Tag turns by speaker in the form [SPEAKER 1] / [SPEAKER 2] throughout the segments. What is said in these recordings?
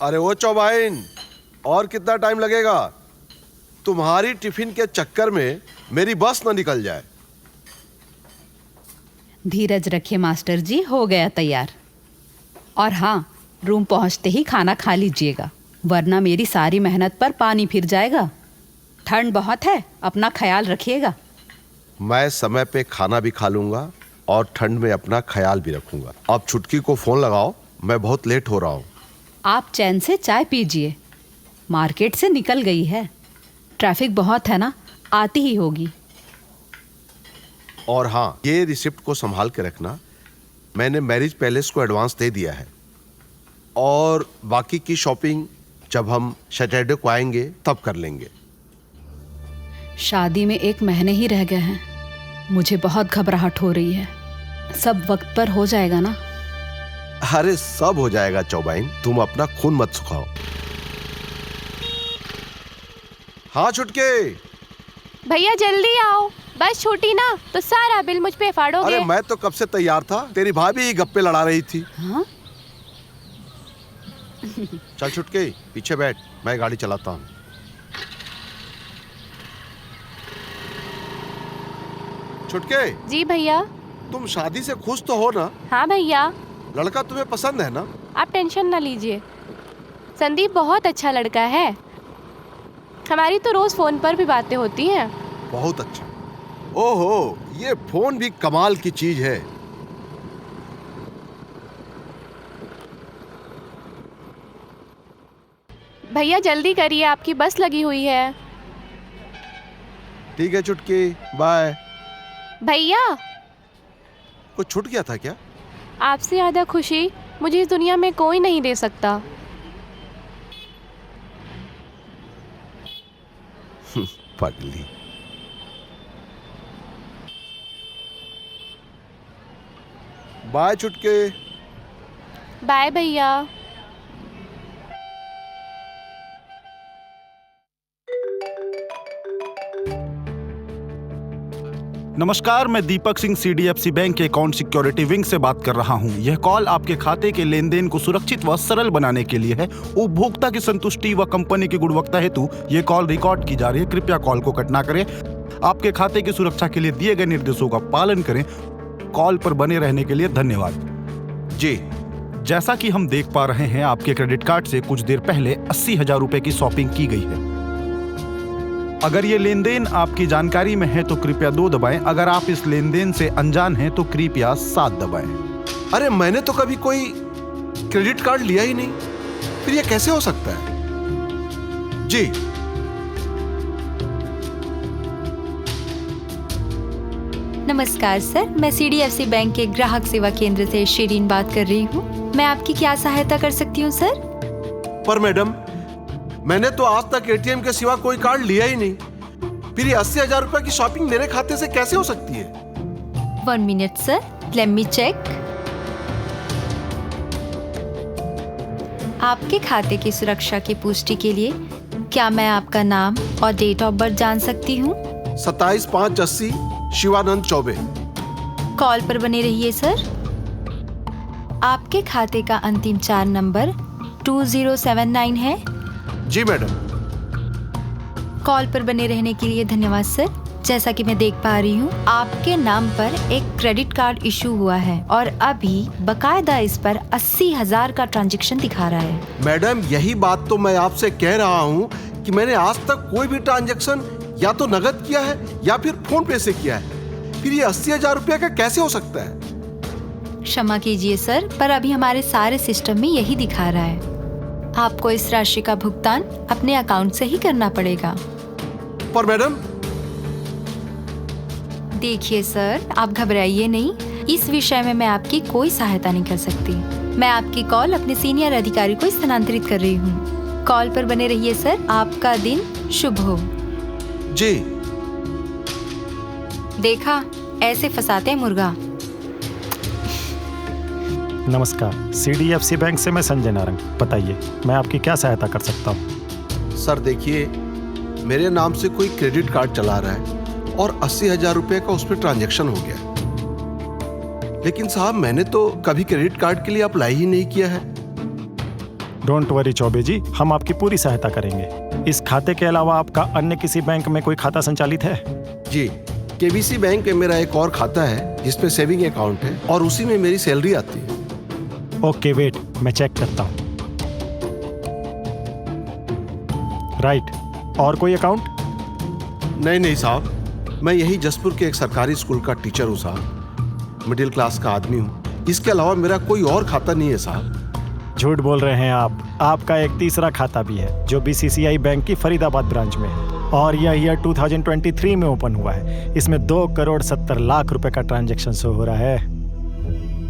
[SPEAKER 1] अरे वो चौबाइन, और कितना टाइम लगेगा? तुम्हारी टिफिन के चक्कर में मेरी बस ना निकल जाए।
[SPEAKER 2] धीरज रखिए मास्टर जी, हो गया तैयार। और हाँ, रूम पहुंचते ही खाना खा लीजिएगा, वरना मेरी सारी मेहनत पर पानी फिर जाएगा। ठंड बहुत है, अपना ख्याल रखिएगा।
[SPEAKER 1] मैं समय पे खाना भी खा लूंगा और ठंड में अपना ख्याल भी रखूंगा। अब छुटकी को फोन लगाओ, मैं बहुत लेट हो रहा हूँ।
[SPEAKER 2] आप चैन से चाय पीजिए, मार्केट से निकल गई है, ट्रैफिक बहुत है ना, आती ही होगी।
[SPEAKER 1] और हाँ, ये रिसिप्ट को संभाल के रखना, मैंने मैरिज पैलेस को एडवांस दे दिया है। और बाकी की शॉपिंग जब हम सैटरडे को आएंगे तब कर लेंगे।
[SPEAKER 2] शादी में 1 महीने ही रह गए हैं, मुझे बहुत घबराहट हो रही है। सब वक्त पर हो जाएगा ना?
[SPEAKER 1] अरे सब हो जाएगा चौबाइन, तुम अपना खून मत सुखाओ। हाँ छुटके।
[SPEAKER 3] भैया जल्दी आओ, बस छूटी ना तो सारा बिल मुझ पे फाड़ोगे।
[SPEAKER 1] अरे मैं तो कब से तैयार था, तेरी भाभी ही गप्पे लड़ा रही थी।
[SPEAKER 2] हाँ?
[SPEAKER 1] चल छुटके, पीछे बैठ, मैं गाड़ी चलाता हूँ। छुटके।
[SPEAKER 3] जी भैया।
[SPEAKER 1] तुम शादी से खुश तो हो ना?
[SPEAKER 3] हाँ भैया।
[SPEAKER 1] लड़का तुम्हें पसंद है ना?
[SPEAKER 3] आप टेंशन ना लीजिए, संदीप बहुत अच्छा लड़का है। हमारी तो रोज फोन पर भी बातें होती हैं।
[SPEAKER 1] बहुत अच्छा। ओहो, ये फोन भी कमाल की चीज है।
[SPEAKER 3] भैया जल्दी करिए, आपकी बस लगी हुई है।
[SPEAKER 1] ठीक है चुटकी, बाय।
[SPEAKER 3] भैया,
[SPEAKER 1] कुछ छूट गया था क्या?
[SPEAKER 3] आपसे ज्यादा खुशी मुझे इस दुनिया में कोई नहीं दे सकता।
[SPEAKER 1] पगली। बाय चुटके।
[SPEAKER 3] बाय भैया।
[SPEAKER 4] नमस्कार, मैं दीपक सिंह CDFC बैंक के अकाउंट सिक्योरिटी विंग से बात कर रहा हूं। यह कॉल आपके खाते के लेन देन को सुरक्षित व सरल बनाने के लिए है। उपभोक्ता की संतुष्टि व कंपनी की गुणवत्ता हेतु यह कॉल रिकॉर्ड की जा रही है। कृपया कॉल को कट ना करें। आपके खाते की सुरक्षा के लिए दिए गए निर्देशों का पालन करें। कॉल पर बने रहने के लिए धन्यवाद।
[SPEAKER 1] जी।
[SPEAKER 4] जैसा कि हम देख पा रहे हैं, आपके क्रेडिट कार्ड से कुछ देर पहले 80,000 रुपए की शॉपिंग की गई है। अगर ये लेन देन आपकी जानकारी में है तो कृपया 2 दबाएं। अगर आप इस लेन देन से अनजान हैं तो कृपया 7 दबाएं।
[SPEAKER 1] अरे मैंने तो कभी कोई क्रेडिट कार्ड लिया ही नहीं, फिर ये कैसे हो सकता है? जी।
[SPEAKER 5] नमस्कार सर, मैं CDFC बैंक के ग्राहक सेवा केंद्र से शिरीन बात कर रही हूँ। मैं आपकी क्या सहायता कर सकती हूँ सर?
[SPEAKER 1] पर मैडम, मैंने तो आज तक ATM के सिवा कोई कार्ड लिया ही नहीं, फिर ये 80,000 रुपए की शॉपिंग मेरे खाते से कैसे हो सकती है?
[SPEAKER 5] 1 minute sir, let me check. आपके खाते की सुरक्षा की पुष्टि के लिए क्या मैं आपका नाम और डेट ऑफ बर्थ जान सकती हूँ?
[SPEAKER 1] 27/5/80 शिवानंद चौबे।
[SPEAKER 5] कॉल पर बने रहिए सर। आपके खाते का अंतिम 4 नंबर 2079 है।
[SPEAKER 1] जी मैडम।
[SPEAKER 5] कॉल पर बने रहने के लिए धन्यवाद सर। जैसा कि मैं देख पा रही हूँ, आपके नाम पर एक क्रेडिट कार्ड इशू हुआ है और अभी बकायदा इस पर 80,000 का ट्रांजैक्शन दिखा रहा है।
[SPEAKER 1] मैडम, यही बात तो मैं आपसे कह रहा हूँ कि मैंने आज तक कोई भी ट्रांजैक्शन या तो नगद किया है या फिर फोन पे से किया है, फिर ये 80,000 रुपया का कैसे हो सकता है?
[SPEAKER 5] क्षमा कीजिए सर, पर अभी हमारे सारे सिस्टम में यही दिखा रहा है। आपको इस राशि का भुगतान अपने अकाउंट से ही करना पड़ेगा।
[SPEAKER 1] पर मैडम।
[SPEAKER 5] देखिए सर, आप घबराइए नहीं, इस विषय में मैं आपकी कोई सहायता नहीं कर सकती। मैं आपकी कॉल अपने सीनियर अधिकारी को स्थानांतरित कर रही हूँ। कॉल पर बने रहिए सर। आपका दिन शुभ हो।
[SPEAKER 1] जी।
[SPEAKER 5] देखा, ऐसे फंसाते हैं मुर्गा।
[SPEAKER 6] नमस्कार, CDFC बैंक से मैं संजय नारंग। बताइए, मैं आपकी क्या सहायता कर सकता हूँ?
[SPEAKER 1] सर देखिए, मेरे नाम से कोई क्रेडिट कार्ड चला रहा है और 80,000 रुपए का उस पर ट्रांजैक्शन हो गया। लेकिन साहब, मैंने तो कभी क्रेडिट कार्ड के लिए अप्लाई ही नहीं किया है।
[SPEAKER 6] डोंट वरी चौबे जी, हम आपकी पूरी सहायता करेंगे। इस खाते के अलावा आपका अन्य किसी बैंक में कोई खाता संचालित है?
[SPEAKER 1] जी, केबीसी बैंक में मेरा एक और खाता है जिसपे सेविंग अकाउंट है और उसी में मेरी सैलरी आती है।
[SPEAKER 6] ओके वेट, मैं चेक करता हूँ। राइट, और कोई अकाउंट?
[SPEAKER 1] नहीं साहब, मैं यही जसपुर के एक सरकारी स्कूल का टीचर हूँ साहब। मिडिल क्लास का आदमी हूँ, इसके अलावा मेरा कोई और खाता नहीं है साहब।
[SPEAKER 6] झूठ बोल रहे हैं आप। आपका एक तीसरा खाता भी है जो BCCI बैंक की फरीदाबाद ब्रांच में है और यह ईयर 2023 में ओपन हुआ है। इसमें 2,70,00,000 रुपए का ट्रांजैक्शन शो हो रहा है।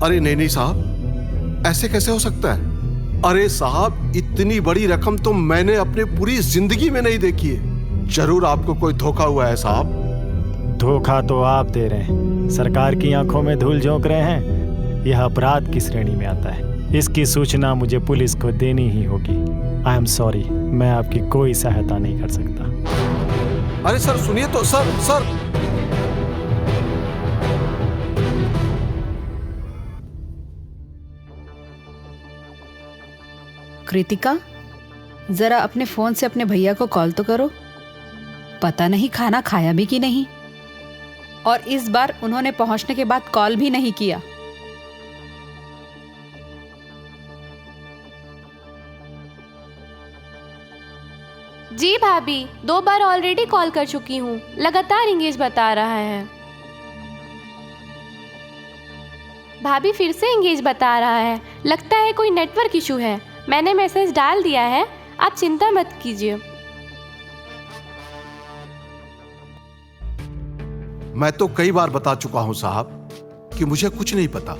[SPEAKER 1] अरे नहीं साहब, ऐसे कैसे हो सकता है? अरे साहब, इतनी बड़ी रकम तो मैंने अपने पूरी जिंदगी में नहीं देखी है। जरूर आपको कोई धोखा हुआ है साहब।
[SPEAKER 6] धोखा तो आप दे रहे हैं, सरकार की आंखों में धूल झोंक रहे हैं। यह अपराध की श्रेणी में आता है। इसकी सूचना मुझे पुलिस को देनी ही होगी। आई एम सॉरी, मैं आपकी कोई सहायता नहीं कर सकता।
[SPEAKER 1] अरे सर सुनिए तो, सर
[SPEAKER 2] कृतिका, जरा अपने फोन से अपने भैया को कॉल तो करो। पता नहीं खाना खाया भी कि नहीं, और इस बार उन्होंने पहुंचने के बाद कॉल भी नहीं किया।
[SPEAKER 3] जी भाभी, 2 बार ऑलरेडी कॉल कर चुकी हूँ, लगातार इंगेज बता रहा है। भाभी फिर से इंगेज बता रहा है, लगता है कोई नेटवर्क इशू है। मैंने मैसेज डाल दिया है, आप चिंता मत कीजिए।
[SPEAKER 1] मैं तो कई बार बता चुका हूं साहब कि मुझे कुछ नहीं पता।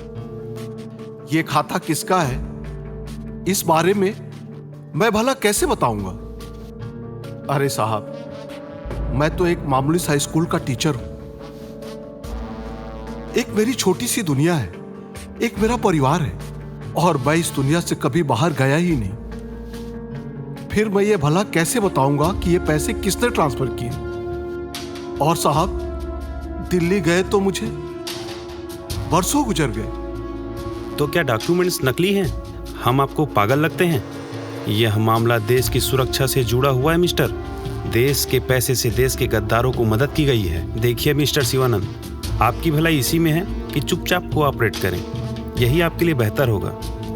[SPEAKER 1] ये खाता किसका है, इस बारे में मैं भला कैसे बताऊंगा? अरे साहब, मैं तो एक मामूली सा स्कूल का टीचर हूं। एक मेरी छोटी सी दुनिया है, एक मेरा परिवार है, और मैं इस दुनिया से कभी बाहर गया ही नहीं। फिर मैं ये भला कैसे बताऊंगा कि ये पैसे किसने ट्रांसफर किए? और साहब, दिल्ली गए तो मुझे बरसों गुजर गए।
[SPEAKER 7] तो क्या डॉक्यूमेंट्स नकली हैं? हम आपको पागल लगते हैं? यह मामला देश की सुरक्षा से जुड़ा हुआ है मिस्टर। देश के पैसे से देश के गद्दारों को मदद की गई है। देखिए मिस्टर शिवानंद, आपकी भलाई इसी में है कि चुपचाप कोऑपरेट करें। यही आपके लिए बेहतर होगा।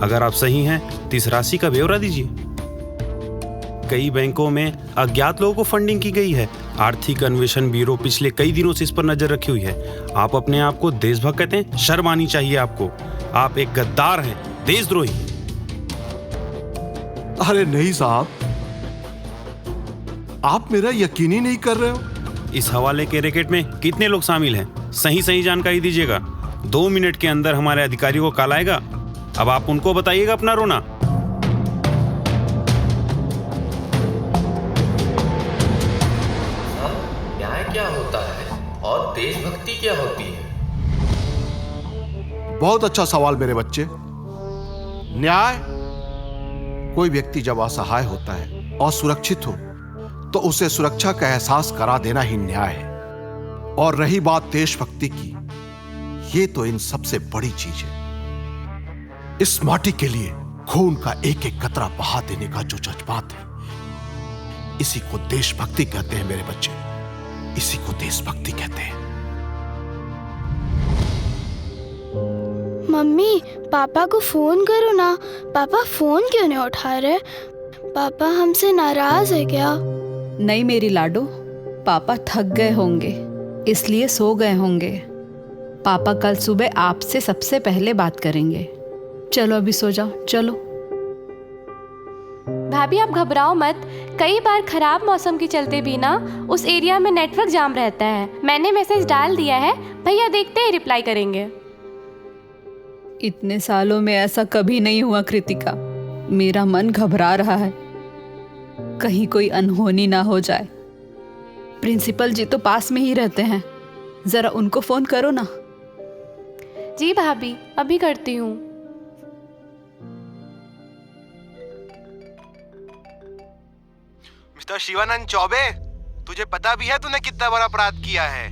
[SPEAKER 7] अगर आप सही हैं तो इस राशि का ब्यौरा दीजिए। कई बैंकों में अज्ञात लोगों को फंडिंग की गई है। आर्थिक अन्वेषण ब्यूरो पिछले कई दिनों से इस पर नजर रखी हुई है। आप अपने आप को देशभक्त कहते हैं? शर्म आनी चाहिए आपको। आप एक गद्दार हैं, देशद्रोही।
[SPEAKER 1] अरे नहीं साहब, आप मेरा यकीन ही नहीं कर रहे हो।
[SPEAKER 7] इस हवाले के रैकेट में कितने लोग शामिल हैं? सही जानकारी दीजिएगा। 2 मिनट के अंदर हमारे अधिकारियों को कॉल आएगा। अब आप उनको बताइएगा अपना रोना।
[SPEAKER 8] न्याय क्या होता है और देशभक्ति क्या होती है?
[SPEAKER 1] बहुत अच्छा सवाल मेरे बच्चे। न्याय, कोई व्यक्ति जब असहाय होता है और सुरक्षित हो तो उसे सुरक्षा का एहसास करा देना ही न्याय है। और रही बात देशभक्ति की, ये तो इन सबसे बड़ी चीज है। इस माटी के लिए खून का एक एक कतरा बहा देने का जो जज्बात है, इसी को देशभक्ति कहते हैं मेरे बच्चे। इसी को देशभक्ति कहते हैं।
[SPEAKER 9] मम्मी, पापा को फोन करो ना। पापा फोन क्यों नहीं उठा रहे? पापा हमसे नाराज है क्या?
[SPEAKER 2] नहीं मेरी लाडो, पापा थक गए होंगे इसलिए सो गए होंगे। पापा कल सुबह आपसे सबसे पहले बात करेंगे। चलो अभी सो जाओ, चलो।
[SPEAKER 3] भाभी आप घबराओ मत। कई बार खराब मौसम के चलते भी ना उस एरिया में नेटवर्क जाम रहता है। मैंने मैसेज डाल दिया है, भैया देखते ही रिप्लाई करेंगे।
[SPEAKER 2] इतने सालों में ऐसा कभी नहीं हुआ कृतिका। मेरा मन घबरा रहा है, कहीं कोई अनहोनी ना हो जाए। प्रिंसिपल जी तो पास में ही रहते हैं, जरा उनको फोन करो ना।
[SPEAKER 3] जी भाभी, अभी करती हूँ।
[SPEAKER 10] मिस्टर शिवानंद चौबे, तुझे पता भी है तूने कितना बड़ा अपराध किया है?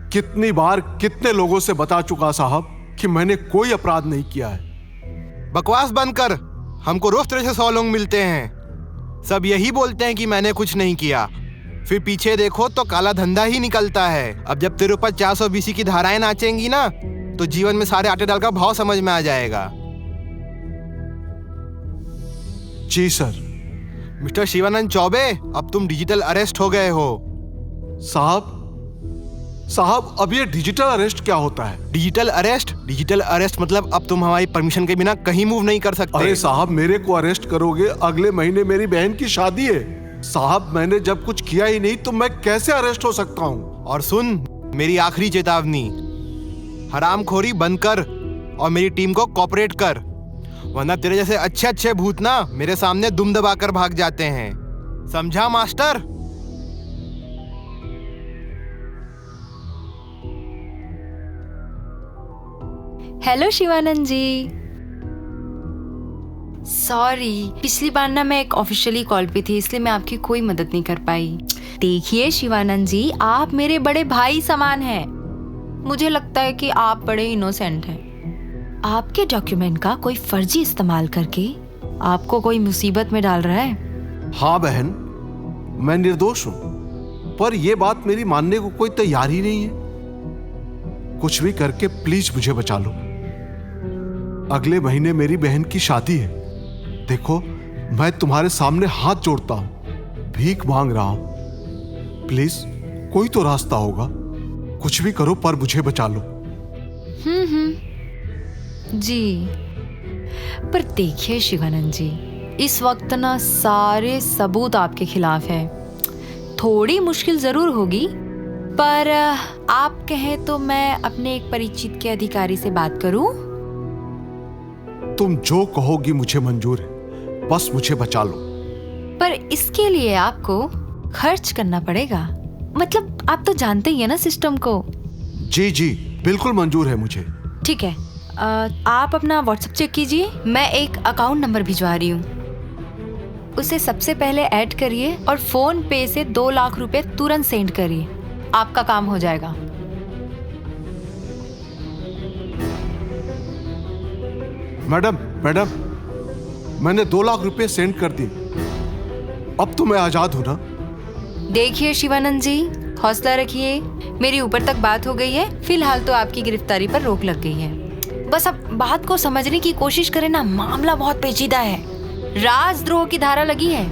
[SPEAKER 1] कितनी बार कितने लोगों से बता चुका साहब कि मैंने कोई अपराध नहीं किया है।
[SPEAKER 10] बकवास बंद कर। हमको रोज तरह से 100 लोग मिलते हैं, सब यही बोलते हैं कि मैंने कुछ नहीं किया, फिर पीछे देखो तो काला धंधा ही निकलता है। अब जब तेरे ऊपर 400 BC की धाराएं नाचेंगी ना, तो जीवन में सारे आटे दाल का भाव समझ में आ जाएगा।
[SPEAKER 1] जी सर।
[SPEAKER 10] मिस्टर शिवानंद चौबे, अब तुम डिजिटल अरेस्ट हो गए हो।
[SPEAKER 1] साहब अब ये डिजिटल अरेस्ट क्या होता है?
[SPEAKER 10] डिजिटल अरेस्ट मतलब अब तुम हमारी परमिशन के बिना कहीं मूव नहीं कर सकते।
[SPEAKER 1] अरे साहब, मेरे को अरेस्ट करोगे? अगले महीने मेरी बहन की शादी है। साहब मैंने जब कुछ किया ही नहीं तो मैं कैसे अरेस्ट हो सकता हूँ?
[SPEAKER 10] और सुन, मेरी आखिरी चेतावनी, हरामखोरी बंद कर और मेरी टीम को कोऑपरेट कर, वरना तेरे जैसे अच्छे अच्छे भूत ना मेरे सामने दुम दबाकर भाग जाते हैं। समझा मास्टर?
[SPEAKER 5] हेलो शिवानंद जी। सॉरी, पिछली बार ना मैं एक ऑफिशियली कॉल पे थी, इसलिए मैं आपकी कोई मदद नहीं कर पाई। देखिए शिवानंद जी, आप मेरे बड़े भाई समान हैं। मुझे लगता है कि आप बड़े इनोसेंट हैं। आपके डॉक्यूमेंट का कोई फर्जी इस्तेमाल करके आपको कोई मुसीबत में डाल रहा है।
[SPEAKER 1] हाँ बहन, मैं निर्दोष हूँ, पर यह बात मेरी मानने को कोई तैयार ही नहीं है। कुछ भी करके प्लीज मुझे बचा लो। अगले महीने मेरी बहन की शादी है। देखो, मैं तुम्हारे सामने हाथ जोड़ता हूं, भीख मांग रहा हूं, प्लीज कोई तो रास्ता होगा। कुछ भी करो पर मुझे बचा लो।
[SPEAKER 5] जी, पर देखिए शिवानंद जी, इस वक्त ना सारे सबूत आपके खिलाफ है। थोड़ी मुश्किल जरूर होगी, पर आप कहें तो मैं अपने एक परिचित के अधिकारी से बात करूं?
[SPEAKER 1] तुम जो कहोगी मुझे मंजूर है, बस मुझे बचा लो।
[SPEAKER 5] पर इसके लिए आपको खर्च करना पड़ेगा। मतलब आप तो जानते ही है ना सिस्टम को।
[SPEAKER 1] जी जी, बिल्कुल मंजूर है मुझे।
[SPEAKER 5] ठीक है, आप अपना व्हाट्सएप चेक कीजिए। मैं एक अकाउंट नंबर भिजवा रही हूँ, उसे सबसे पहले ऐड करिए और फोन पे से 2 लाख रुपए तुरंत सेंड करिए। आपका काम हो जाएगा।
[SPEAKER 1] मैडम, मैंने 2 लाख रुपए सेंड कर दिए। अब तो मैं आजाद हूं ना?
[SPEAKER 5] देखिए शिवानंद जी, हौसला रखिए। मेरी ऊपर तक बात हो गई है, फिलहाल तो आपकी गिरफ्तारी पर रोक लग गई है। बस अब बात को समझने की कोशिश करें ना, मामला बहुत पेचीदा है। राजद्रोह की धारा लगी है।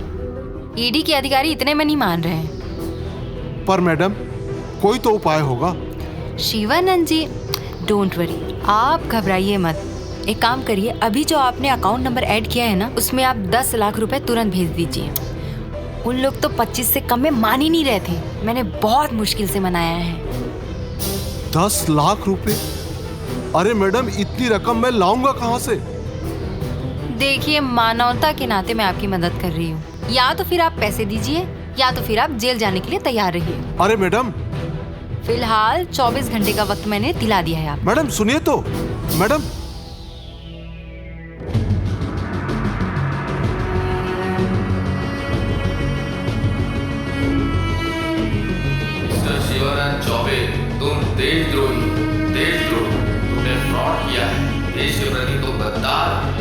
[SPEAKER 5] ईडी के अधिकारी इतने में नहीं मान रहे हैं।
[SPEAKER 1] पर मैडम, कोई तो उपाय होगा।
[SPEAKER 5] शिवानंद जी, डोंट वरी, आप घबराइए मत। एक काम करिए, अभी जो आपने अकाउंट नंबर ऐड किया है ना, उसमें आप 10 लाख रुपए तुरंत भेज दीजिए। उन लोग तो 25 से कम में मान ही नहीं रहे थे। मैंने बहुत मुश्किल से मनाया है।
[SPEAKER 1] 10 लाख रुपए? अरे मैडम, इतनी रकम मैं लाऊंगा कहाँ से?
[SPEAKER 5] देखिए, मानवता के नाते मैं आपकी मदद कर रही हूँ। या तो फिर आप पैसे दीजिए, या तो फिर आप जेल जाने के लिए तैयार रहिए।
[SPEAKER 1] अरे मैडम,
[SPEAKER 5] फिलहाल 24 घंटे का वक्त मैंने दिला दिया है आपको।
[SPEAKER 1] मैडम सुनिए तो। मैडम,
[SPEAKER 8] मिस्टर शिवानंद चौबे, तुम देशद्रोही, तुमने फ्रॉड किया है। देश के प्रति तुम गद्दार।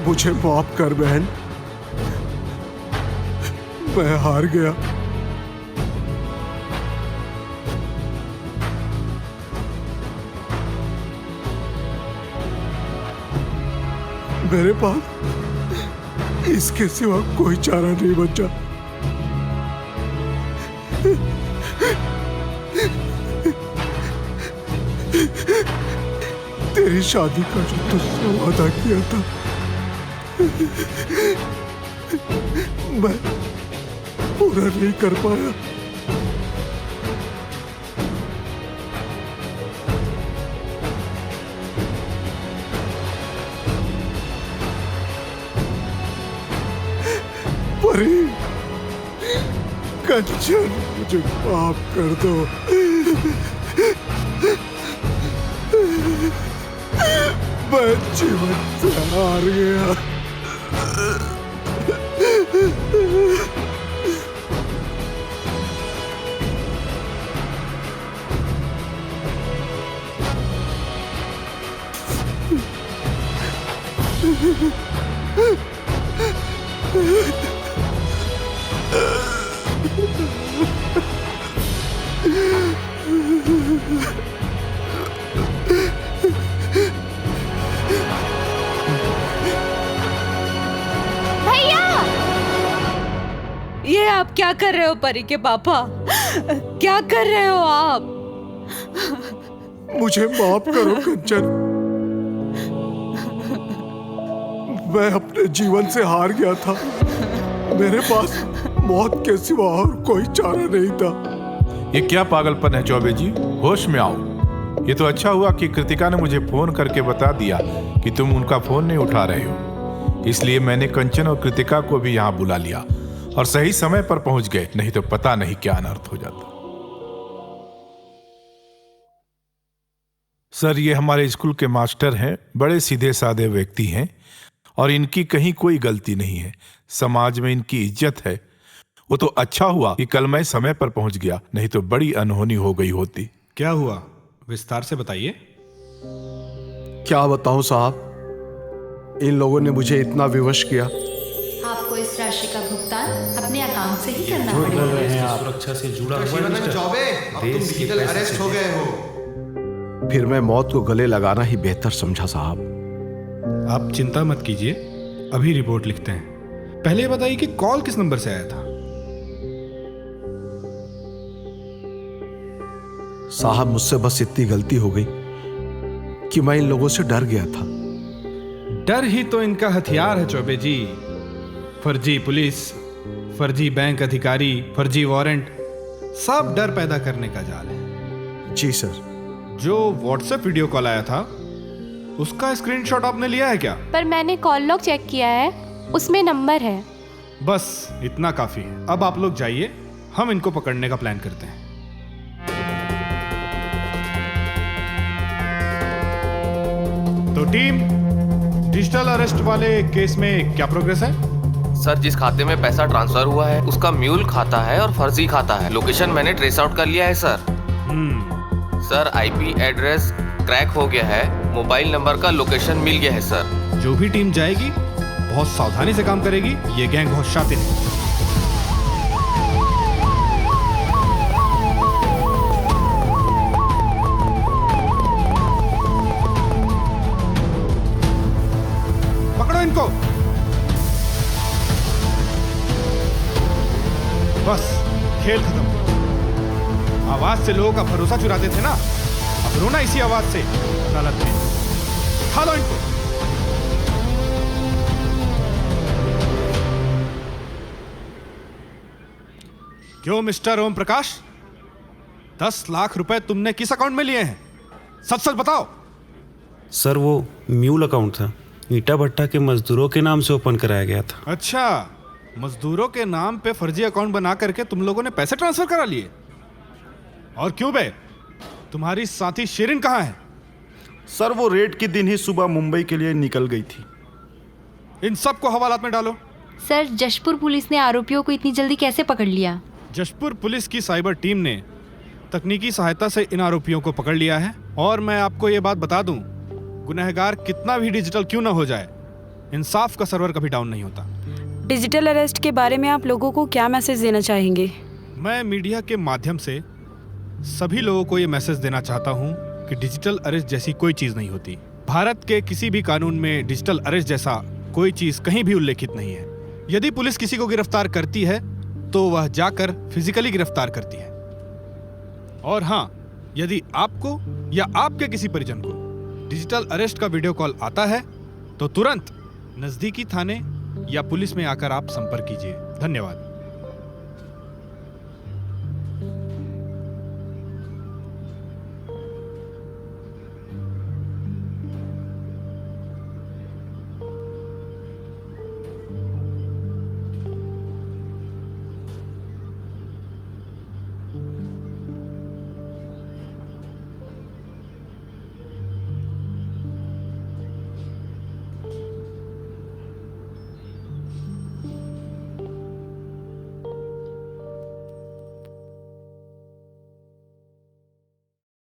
[SPEAKER 1] मुझे माफ कर बहन, मैं हार गया। मेरे पास इसके सिवा कोई चारा नहीं बचा।
[SPEAKER 11] मेरी शादी का जो तुझसे वादा किया था मैं पूरा नहीं कर पाया। परी, कंचन, मुझे माफ कर दो। मैं जीवन से हार गया।
[SPEAKER 2] ये आप क्या कर रहे हो परी के पापा? क्या कर रहे हो आप?
[SPEAKER 11] मुझे माफ करो कंचन, मैं अपने जीवन से हार गया था। मेरे पास मौत के सिवा और कोई चारा नहीं था।
[SPEAKER 12] ये क्या पागलपन है चौबे जी, होश में आओ। ये तो अच्छा हुआ कि कृतिका ने मुझे फोन करके बता दिया कि तुम उनका फोन नहीं उठा रहे हो, इसलिए मैंने कंचन और कृतिका को भी यहाँ बुला लिया और सही समय पर पहुंच गए, नहीं तो पता नहीं क्या अनर्थ हो जाता। सर, ये हमारे स्कूल के मास्टर हैं, बड़े सीधे साधे व्यक्ति हैं और इनकी कहीं कोई गलती नहीं है। समाज में इनकी इज्जत है। वो तो अच्छा हुआ कि कल मैं समय पर पहुंच गया, नहीं तो बड़ी अनहोनी हो गई होती।
[SPEAKER 13] क्या हुआ, विस्तार से बताइए।
[SPEAKER 1] क्या बताऊं साहब, इन लोगों ने मुझे इतना विवश किया।
[SPEAKER 5] आपको इस राशि का भुगतान अपने अकाउंट से ही करना
[SPEAKER 7] बोल
[SPEAKER 5] पड़ेगा।
[SPEAKER 7] रहे हैं आप सुरक्षा से जुड़ा हुआ है मिस्टर।
[SPEAKER 10] चौबे, अब तुम
[SPEAKER 7] देश के
[SPEAKER 10] डिजिटल
[SPEAKER 7] पैसे
[SPEAKER 10] अरेस्ट
[SPEAKER 7] से
[SPEAKER 10] हो गए हो।
[SPEAKER 1] फिर मैं मौत को गले लगाना ही बेहतर समझा साहब।
[SPEAKER 13] आप चिंता मत कीजिए, अभी रिपोर्ट लिखते हैं। पहले ये बताइए कि कॉल किस नंबर से आया था?
[SPEAKER 1] साहब, मुझसे बस इतनी गलती हो गई कि मैं इन लोगों से डर गया था।
[SPEAKER 13] डर ही तो इनका हथियार है चौबे जी। फर्जी पुलिस, फर्जी बैंक अधिकारी, फर्जी वारंट, सब डर पैदा करने का जाल है।
[SPEAKER 1] जी सर।
[SPEAKER 13] जो व्हाट्सएप वीडियो कॉल आया था उसका स्क्रीनशॉट आपने लिया है क्या?
[SPEAKER 3] पर मैंने कॉल लॉग चेक किया है, उसमें नंबर है।
[SPEAKER 13] बस इतना काफी है। अब आप लोग जाइए, हम इनको पकड़ने का प्लान करते हैं। तो टीम, डिजिटल अरेस्ट वाले केस में क्या प्रोग्रेस है?
[SPEAKER 8] सर, जिस खाते में पैसा ट्रांसफर हुआ है उसका म्यूल खाता है और फर्जी खाता है। लोकेशन मैंने ट्रेस आउट कर लिया है sir. Sir, IP address crack हो गया है, मोबाइल नंबर का लोकेशन मिल गया है सर।
[SPEAKER 13] जो भी टीम जाएगी बहुत सावधानी से काम करेगी। ये गैंग बहुत शातिर है। पकड़ो इनको। बस खेल खत्म। आवाज से लोगों का भरोसा चुराते थे ना, अब रोना इसी आवाज से अदालत में। उठा लो इनको। क्यों मिस्टर ओम प्रकाश, 10 लाख रुपए तुमने किस अकाउंट में लिए हैं? सच सच बताओ।
[SPEAKER 7] सर, वो म्यूल अकाउंट था, ईटा भट्टा के मजदूरों के नाम से ओपन कराया गया था।
[SPEAKER 13] अच्छा, मजदूरों के नाम पे फर्जी अकाउंट बना करके तुम लोगों ने पैसे ट्रांसफर करा लिए। और क्यों बे, तुम्हारी साथी शेरिन कहाँ है?
[SPEAKER 4] सर, वो रेड के दिन ही सुबह मुंबई के लिए निकल गई थी।
[SPEAKER 13] इन सबको हवालात में डालो।
[SPEAKER 5] सर, जशपुर पुलिस ने आरोपियों को इतनी जल्दी कैसे पकड़ लिया?
[SPEAKER 13] जशपुर पुलिस की साइबर टीम ने तकनीकी सहायता से इन आरोपियों को पकड़ लिया है। और मैं आपको ये बात बता दूं, गुनहगार कितना भी डिजिटल क्यों ना हो जाए, इंसाफ का सर्वर कभी डाउन नहीं होता।
[SPEAKER 14] डिजिटल अरेस्ट के बारे में आप लोगों को क्या मैसेज देना चाहेंगे?
[SPEAKER 13] मैं मीडिया के माध्यम से सभी लोगों को ये मैसेज देना चाहता हूँ कि डिजिटल अरेस्ट जैसी कोई चीज़ नहीं होती। भारत के किसी भी कानून में डिजिटल अरेस्ट जैसा कोई चीज़ कहीं भी उल्लेखित नहीं है। यदि पुलिस किसी को गिरफ्तार करती है तो वह जाकर फिजिकली गिरफ्तार करती है। और हाँ, यदि आपको या आपके किसी परिजन को डिजिटल अरेस्ट का वीडियो कॉल आता है तो तुरंत नजदीकी थाने या पुलिस में आकर आप संपर्क कीजिए। धन्यवाद।